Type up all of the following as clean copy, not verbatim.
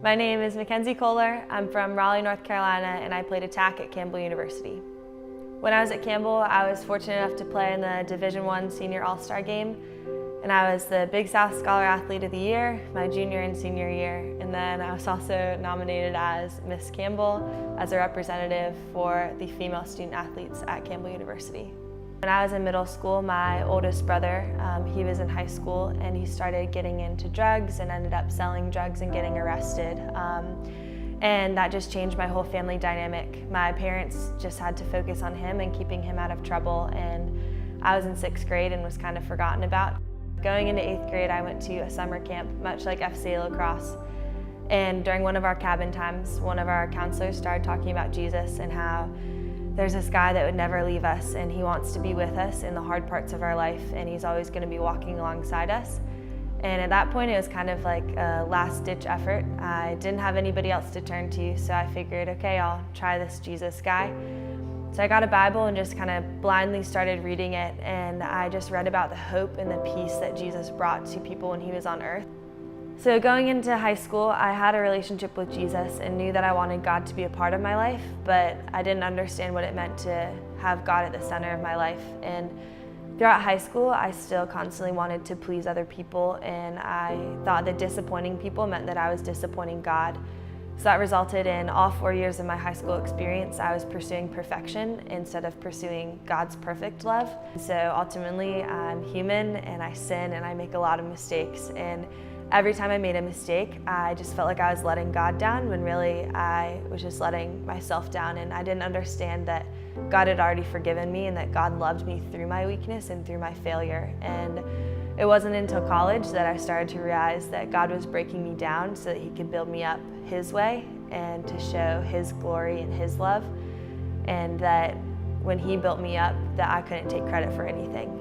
My name is Mackenzie Koeller. I'm from Raleigh, North Carolina, and I played attack at Campbell University. When I was at Campbell, I was fortunate enough to play in the Division I Senior All-Star Game, and I was the Big South Scholar Athlete of the Year my junior and senior year. And then I was also nominated as Miss Campbell as a representative for the female student athletes at Campbell University. When I was in middle school, my oldest brother, he was in high school and he started getting into drugs and ended up selling drugs and getting arrested. And that just changed my whole family dynamic. My parents just had to focus on him and keeping him out of trouble, and I was in 6th grade and was kind of forgotten about. Going into 8th grade, I went to a summer camp, much like FCA lacrosse. And during one of our cabin times, one of our counselors started talking about Jesus and how there's this guy that would never leave us, and he wants to be with us in the hard parts of our life, and he's always going to be walking alongside us. And at that point, it was kind of like a last-ditch effort. I didn't have anybody else to turn to, so I figured, okay, I'll try this Jesus guy. So I got a Bible and just kind of blindly started reading it, and I just read about the hope and the peace that Jesus brought to people when he was on earth. So going into high school, I had a relationship with Jesus and knew that I wanted God to be a part of my life, but I didn't understand what it meant to have God at the center of my life. And throughout high school, I still constantly wanted to please other people, and I thought that disappointing people meant that I was disappointing God. So that resulted in all 4 years of my high school experience, I was pursuing perfection instead of pursuing God's perfect love. So ultimately, I'm human and I sin and I make a lot of mistakes. And every time I made a mistake, I just felt like I was letting God down when really I was just letting myself down, and I didn't understand that God had already forgiven me and that God loved me through my weakness and through my failure. And it wasn't until college that I started to realize that God was breaking me down so that he could build me up his way and to show his glory and his love, and that when he built me up, that I couldn't take credit for anything.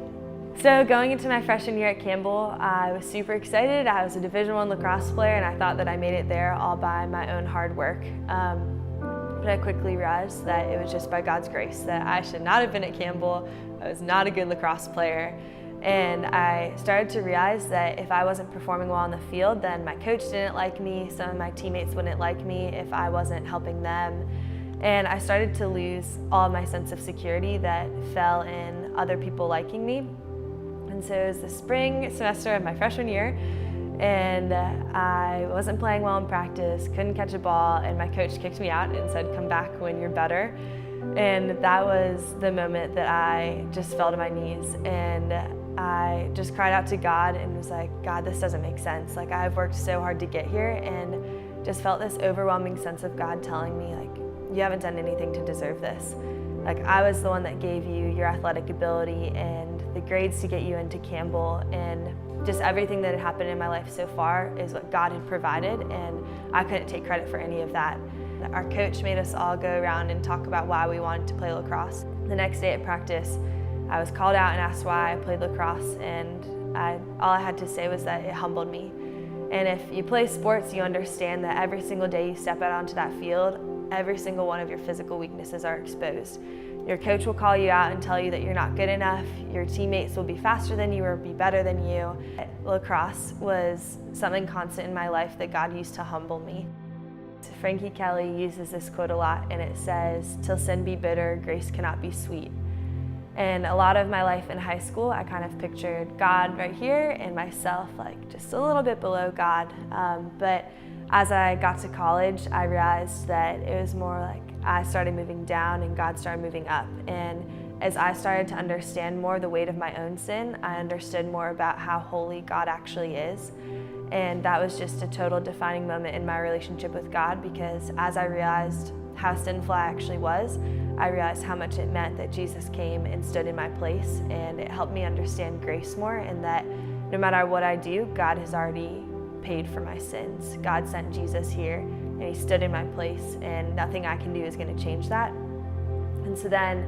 So going into my freshman year at Campbell, I was super excited. I was a Division I lacrosse player, and I thought that I made it there all by my own hard work. But I quickly realized that it was just by God's grace, that I should not have been at Campbell. I was not a good lacrosse player. And I started to realize that if I wasn't performing well on the field, then my coach didn't like me, some of my teammates wouldn't like me if I wasn't helping them. And I started to lose all of my sense of security that fell in other people liking me. And so it was the spring semester of my freshman year, and I wasn't playing well in practice, couldn't catch a ball, and my coach kicked me out and said, "Come back when you're better." And that was the moment that I just fell to my knees, and I just cried out to God and was like, "God, this doesn't make sense. Like, I've worked so hard to get here," and just felt this overwhelming sense of God telling me, like, "You haven't done anything to deserve this. Like, I was the one that gave you your athletic ability and the grades to get you into Campbell, and just everything that had happened in my life so far is what God had provided, and I couldn't take credit for any of that." Our coach made us all go around and talk about why we wanted to play lacrosse. The next day at practice, I was called out and asked why I played lacrosse, and all I had to say was that it humbled me. And if you play sports, you understand that every single day you step out onto that field, every single one of your physical weaknesses are exposed. Your coach will call you out and tell you that you're not good enough. Your teammates will be faster than you or be better than you. Lacrosse was something constant in my life that God used to humble me. Frankie Kelly uses this quote a lot, and it says, "Till sin be bitter, grace cannot be sweet." And a lot of my life in high school, I kind of pictured God right here and myself like just a little bit below God. But as I got to college, I realized that it was more like I started moving down and God started moving up. And as I started to understand more the weight of my own sin, I understood more about how holy God actually is. And that was just a total defining moment in my relationship with God, because as I realized how sinful I actually was, I realized how much it meant that Jesus came and stood in my place, and it helped me understand grace more, and that no matter what I do, God has already paid for my sins. God sent Jesus here, and he stood in my place, and nothing I can do is going to change that. And so then,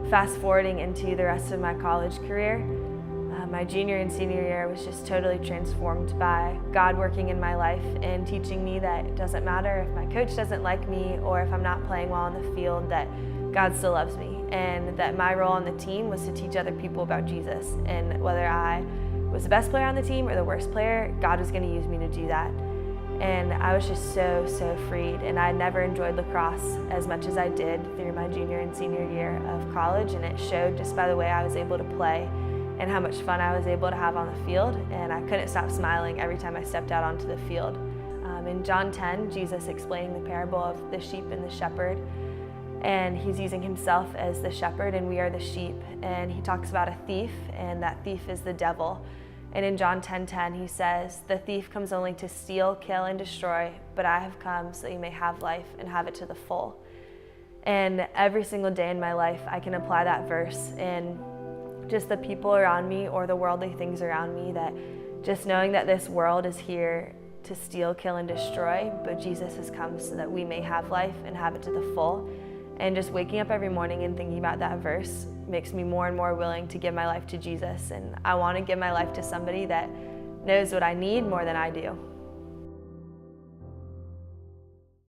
fast forwarding into the rest of my college career, my junior and senior year was just totally transformed by God working in my life and teaching me that it doesn't matter if my coach doesn't like me or if I'm not playing well on the field, that God still loves me, and that my role on the team was to teach other people about Jesus. And whether I was the best player on the team or the worst player, God was going to use me to do that. And I was just so freed. And I never enjoyed lacrosse as much as I did through my junior and senior year of college. And it showed just by the way I was able to play and how much fun I was able to have on the field. And I couldn't stop smiling every time I stepped out onto the field. In John 10, Jesus explaining the parable of the sheep and the shepherd. And he's using himself as the shepherd and we are the sheep. And he talks about a thief, and that thief is the devil. And in John 10:10, he says, "The thief comes only to steal, kill, and destroy, but I have come so that you may have life and have it to the full." And every single day in my life, I can apply that verse in just the people around me or the worldly things around me, that just knowing that this world is here to steal, kill, and destroy, but Jesus has come so that we may have life and have it to the full. And just waking up every morning and thinking about that verse makes me more and more willing to give my life to Jesus. And I want to give my life to somebody that knows what I need more than I do.